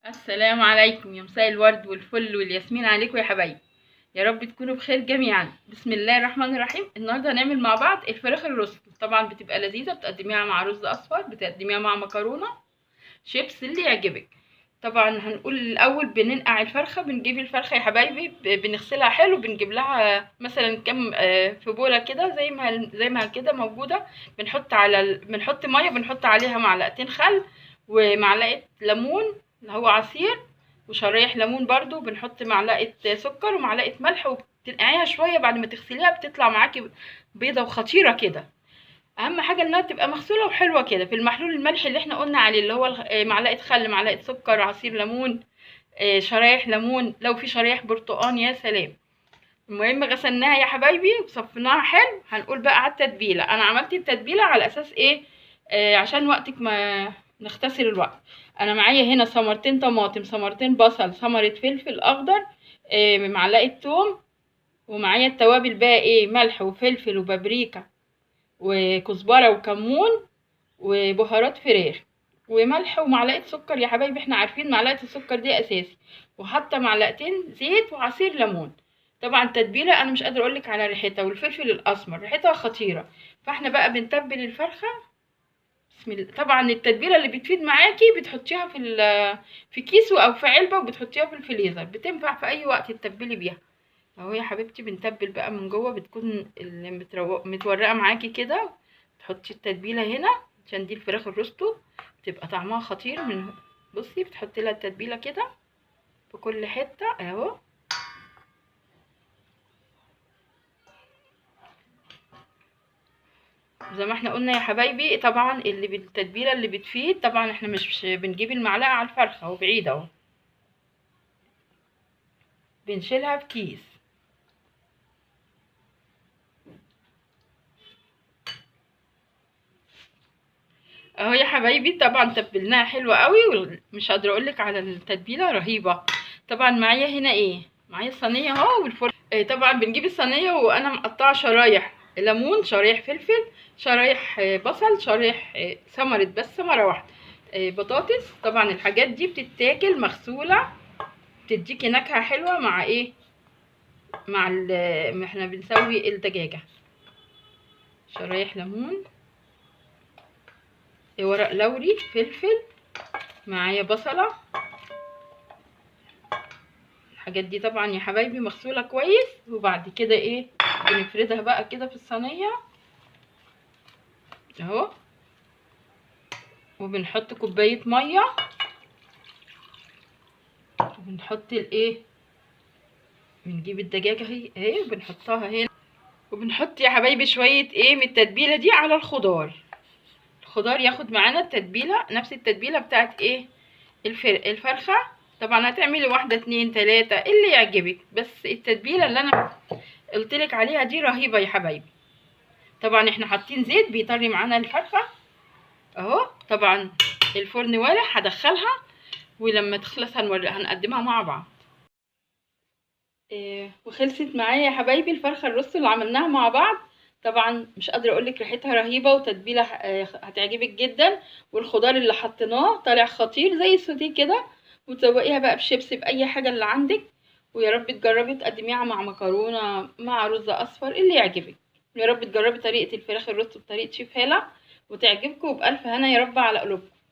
السلام عليكم، يا مساء الورد والفل والياسمين عليكم يا حبايبي. يا رب تكونوا بخير جميعا. بسم الله الرحمن الرحيم. النهارده هنعمل مع بعض الفراخ الروست. طبعا بتبقى لذيذه، بتقدميها مع رز اصفر، بتقدميها مع مكرونه، شيبس اللي يعجبك. طبعا هنقول الاول بننقع الفرخه. بنجيب الفرخه يا حبايبي، بنغسلها حلو، بنجيب لها مثلا كام في بوله كده زي ما كده موجوده. بنحط ميه، بنحط عليها معلقتين خل ومعلقه ليمون اللي هو عصير، وشرايح ليمون برضو. بنحط معلقه سكر ومعلقه ملح، وبتنقعيها شويه. بعد ما تغسليها بتطلع معاكي بيضه وخطيره كده. اهم حاجه انها تبقى مغسوله وحلوه كده. في المحلول الملح اللي احنا قلنا عليه، اللي هو معلقه خل، معلقه سكر، عصير ليمون، شرايح ليمون، لو في شرايح برتقان يا سلام. المهم غسلناها يا حبايبي وصفيناها حلو. هنقول بقى على التتبيله. انا عملت التتبيله على اساس ايه؟ عشان وقتك ما نختصر الوقت. انا معايا هنا ثمرتين طماطم، ثمرتين بصل، ثمره فلفل اخضر، معلقه توم، ومعايا التوابل بقى ايه: ملح وفلفل وبابريكا وكزبره وكمون وبهارات فراخ وملح ومعلقه سكر يا حبايبي. احنا عارفين معلقه السكر دي اساسي. وحاطه معلقتين زيت وعصير ليمون. طبعا تتبيله انا مش قادره اقولك على ريحتها، والفلفل الاسمر ريحتها خطيره. فاحنا بقى بنتبل الفرخه. بسم الله. طبعا التتبيله اللي بتفيد معاكي بتحطيها في كيس او في علبه، وبتحطيها في الفريزر، بتنفع في اي وقت تتبلي بيها. اهو يا حبيبتي بنتبل بقى من جوه، بتكون متورقه معاكي كده. تحطي التتبيله هنا عشان دي الفراخ الروستو، بتبقى طعمها خطير. بصي بتحطي لها التتبيله كده في كل حته اهو. زي ما احنا قلنا يا حبايبي، طبعا اللي بالتتبيله اللي بتفيد. طبعا احنا مش بنجيب المعلقه على الفرخه اهو، بعيد اهو، بنشيلها في كيس اهو يا حبايبي. طبعا تبلناها حلوه قوي، ومش قادره اقولك على التتبيله رهيبه. طبعا معايا هنا ايه؟ معايا الصينيه اهو والفرن. طبعا بنجيب الصينيه وانا مقطعه شرايح ليمون، شرايح فلفل، شرايح بصل، شرايح ثمره، بس ثمره واحده، بطاطس. طبعا الحاجات دي بتتاكل مغسوله، بتديكي نكهه حلوه مع ايه؟ ما احنا بنسوي الدجاجه. شرايح ليمون، ورق لوري، فلفل، معايا بصله. الحاجات دي طبعا يا حبايبي مغسوله كويس. وبعد كده ايه؟ بنفردها بقى كده في الصينيه اهو، وبنحط كوبايه ميه، وبنحط الايه، بنجيب الدجاجه اهي وبنحطها هنا، وبنحط يا حبايبي شويه ايه من التتبيله دي على الخضار. الخضار ياخد معانا التتبيله، نفس التتبيله بتاعت ايه؟ الفرخه. طبعا هتعملي واحده اتنين تلاته اللي يعجبك، بس التتبيله اللي انا قلتلك عليها دي رهيبه يا حبايبي. طبعا احنا حاطين زيت بيطري معانا الفرخه اهو. طبعا الفرن والع، هدخلها ولما تخلص هنقدمها مع بعض. وخلصت معايا يا حبايبي الفرخه الروست اللي عملناها مع بعض. طبعا مش قادره اقولك ريحتها رهيبه، وتتبيله هتعجبك جدا. والخضار اللي حطيناه طالع خطير زي السوتيه كده. وتسوقيها بقى بشيبس، باي حاجه اللي عندك. ويا رب تجربي تقدميها مع مكرونه، مع رز اصفر، اللي يعجبك. يا رب تجربي طريقه الفراخ الروست بطريقه شيف هالة وتعجبكم، وبألف هنا يا رب على قلوبكم.